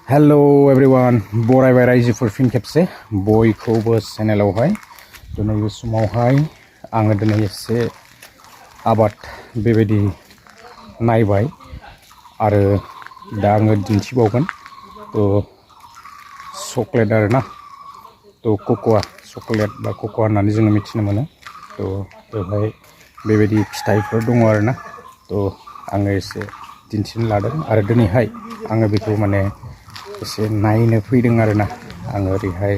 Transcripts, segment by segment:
Hello everyone, बरायबाय रायजोफोर फिन खेबसे बयखौबो चेनेलावहाय दिनै बे समावहाय आङो दिनै एसे आबाद बेबायदि नायबाय आरो दा आङो दिन्थिबावगोन चकलेट आरो ना कोकोआ चकलेट बा कोकोआ होननानै जोङो मिथिनो मोनो बेवहाय बेबायदि फिथाइफोर दङ आरो ना आङो एसे दिन्थिनो लादों आरो दिनैहाय आङो बेखौ माने एसे नायनो फैदों आरो ना आङो ओरैहाय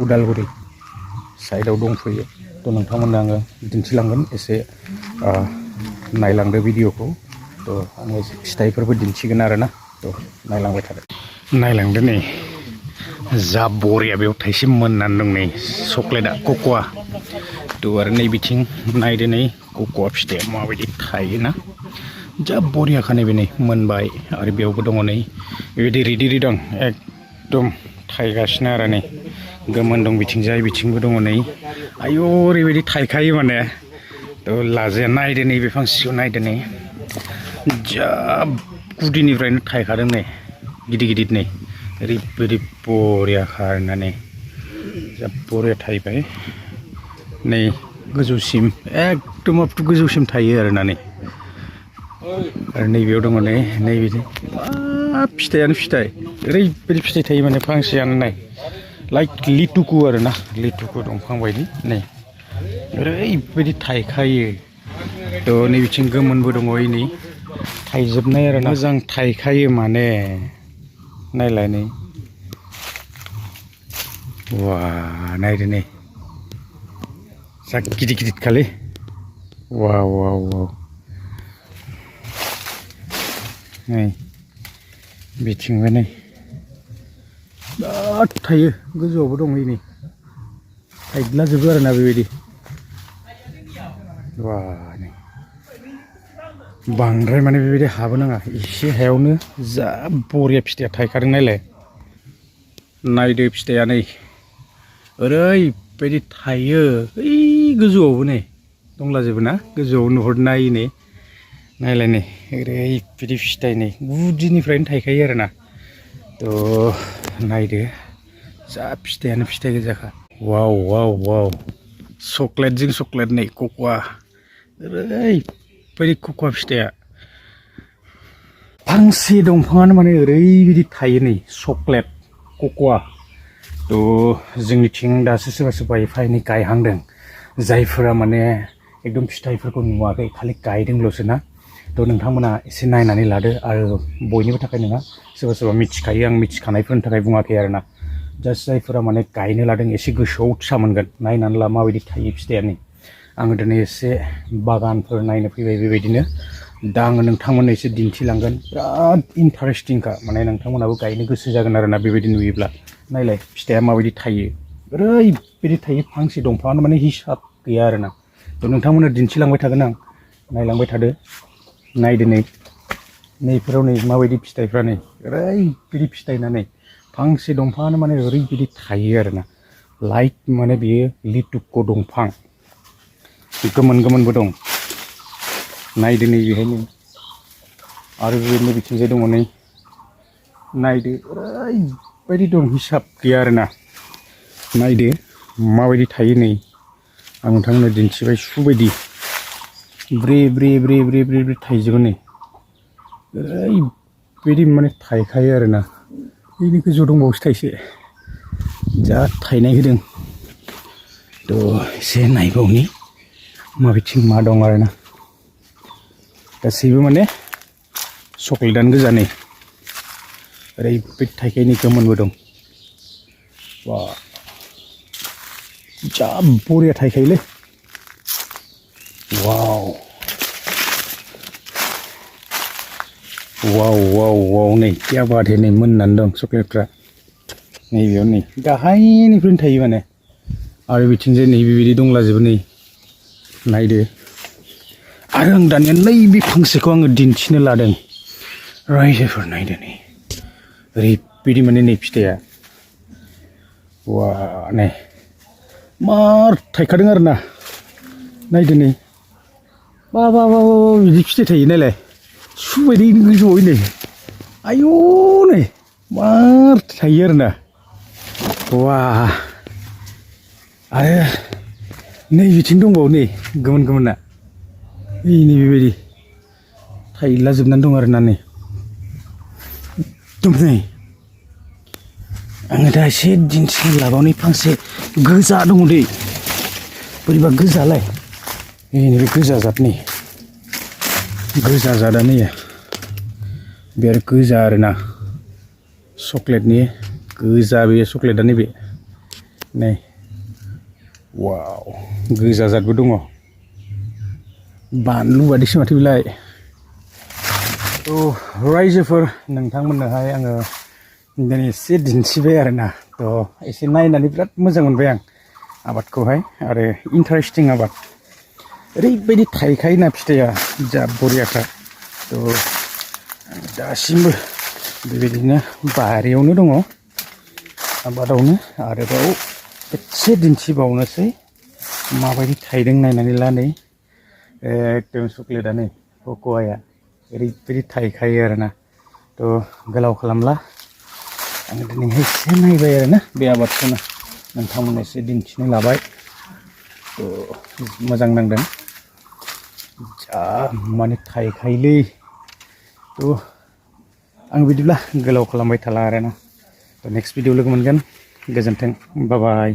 उदालगुरि साइडआव दंफैयो नोंथांमोननो आङो दिन्थिलांगोन एसे नायलांदो भिडिअखौ आङो फिथाइफोरबो दिन्थिगोन आरो ना नायलांबाय थादो नायलांदो नै जा बरिया बेयाव थाइसे मोननानै दं नै चकलेटआ कोकोआ आरो नै बिथिं नायदो नै कोकोआ फिथाइया माबायदि थायोना जा बरियाखा नैबे नै मोनबाय आरो बेयावबो दङ नै बेबायदि रिदि दं एकदम थायगासिनो आरो नै गोमोन दं बिथिंजाय बिथिंबो दङ नै आयौ ओरैबायदि थायखायो माने लाजाया नायदो नै बे फांसेखौ नायदो नै जा गुदिनिफ्रायनो थायखादों नै गिदिर गिदिर नै ओरैबायदि बरियाखा आरोना नै जा बरिया थायबाय नै गोजौसिम एकदम आप टु गोजौसिम थायो आरोना नै आरो नैबेयाव दङ नै नैबिदि फिथाइयानो फिथाइ ओरैबायदि फिथाइ थायो माने फांसेयानो नाय लाइक लिटुकु आरो ना लिटुकु दंफां बायदि नै ओरैबायदि थायखायो नै बिथिं गोमोनबो दङ नै थायजोबनाय आरो ना मोजां थायखायो माने नायलाय नै वा नायदो नै जा गिदिर गिदिर खालै वाव वाव वाव नै बिथिंबो नै बिराद थायो गोजौआवबो दं नै थायद्लाजोबो आरोना बेबायदि वा नै बांद्राय माने बेबायदि हाबो नाङा एसे हायावनो जा बरिया फिथाइया थायखादों नायदो फिथाइया नै ओरैबायदि थायो ओइ गोजौआवबो नै दंलाजोबो ना गोजौआव नुहुरनो नायो नै नायलाय नै ओरैबायदि फिथाइ नै गुदिनिफ्रायनो थायखायो आरो ना नायदो जा फिथाइयानो फिथाइ गोजाखा वाव वाव वाव चकलेटजों चकलेट नै कोकोआ ओरैबायदि कोकोआ फिथाइया फांसे दंफाङानो माने ओरैबायदि थायो नै चकलेट कोकोआ जोंनिथिं दासो सोरबा सोरबा एफा एनै गायहांदों जायफोरा माने एकदम फिथाइफोरखौ नुवाखै खालि गायदोंल'सो ना नोंथांमोना एसे नायनानै लादो आरो बयनिबो थाखाय नङा सोरबा सोरबा मिथिखायो आं मिथिखानायफोरनि थाखाय बुङाखै आरो ना जास्ट जायफोरा माने गायनो लादों एसे गोसोआव उत्सा मोनगोन नायनानै ला माबायदि थायो फिथाइया नै आङो दिनै एसे बागानफोर नायनो फैबाय बेबायदिनो दा आङो नोंथांमोननो एसे दिन्थिलांगोन बिराद इन्टारेस्टिंखा माने नोंथांमोनाबो गायनो गोसो जागोन आरो ना बेबायदि नुयोब्ला नायलाय फिथाइया माबायदि थायो ओरैबायदि थायो फांसे दंफाङानो माने हिसाब गैया आरो ना नोंथांमोननो दिन्थिलांबाय थागोन आं नायलांबाय थादो नायदो नैफोराव नै माबायदि फिथाइफ्रा नै ओरैबायदि फिथाइना नै फांसे दंफाङानो माने ओरैबायदि थायो आरो ना लाइक माने बेयो लिटुक' दंफां गोमोन गोमोनबो दं नायदो नै बेहाय नै आरो बेबायदिनो बिथिंजाय दङ नै नायदो ओरैबायदि दं हिसाब गैया आरो ना नायदो माबायदि थायो नै आं नोंथांमोननो दिन्थिबाय सुबायदि ब्रे ब्रे ब्रे ब्रे ब्रे ब्रे थाइजोबो नै ओरैबायदि माने थायखायो आरो ना बेनि गोजौआव दंबावोसो थाइसे जा थायनाय होदों एसे नायबावनि माबेथिं मा दं आरो ना गासैबो माने चकलेटआनो गोजा नै ओरैबायदि थायखायनि गोमोनबो दं वा जा बरिया थायखायोलै वाव वाव वाव वाव नै क्या बात है नै मोननानै दं चकलेटफ्रा नैबेयाव नै गाहायनिफ्रायनो थायो माने आरो बिथिंजाय नै बेबायदि दंलाजोबो नै नायदो आरो आं दानिया नैबे फांसेखौ आङो दिन्थिनो लादों रायजोफोर नायदो नै ओरैबायदि माने नै फिथाइया वा नै मार थायखादों आरो ना नायदो नै बा बा बा बिदि फिथाइ थायो नायलाय सुबायदि गोजौआव नै आयौ नै मार थायो आरोना वा आरो नै बिथिं दंबावो नै गोमोन गोमोना नै बेबायदि थाइलाजोबनानै दं आरोना नै एकदम नै आङो दा एसे दिन्थिनो लाबावनि फांसे गोजा दङ दै बोरैबा गोजालाय नैबे गोजा जातनि गोजा जादा नै बे आरो गोजा आरोना चक्लेटनि गोजा बे चक्लेटआ नैबे नै वाव गोजा जादबो दङ बानलु बादिसो माथो बेलाय थ' रायजोफोर नोंथांमोननोहाय आङो दिनै एसे दिन्थिबाय आरोना थ' एसे नायनानै बिराद मोजां मोनबाय आं आबादखौहाय आरो इन्टारेस्टिं आबाद ओरैबायदि थाइखायोना फिथाइया जा बरियाखा थ' दासिमबो बेबायदिनो बारियावनो दङ आबादावनो आरोबाव एसे दिन्थिबावनोसै माबायदि थाइदों नायनानै ला नै एकदम चक्लेटआ नै कक'आया ओरैबायदि थाइखायो आरोना थ' गोलाव खालामला आङो दिनैहाय एसे नायबाय आरोना बे आबादखौनो नोंथांमोननो एसे दिन्थिनो लाबाय थ' मोजां नांदों जा माने थाइखायोलै थ' आं बिदिब्ला गोलाव खालामबाय थाला आरोना थ' नेक्स्ट भिडिअ लोगो मोनगोन गोजोन्थों बाय बाय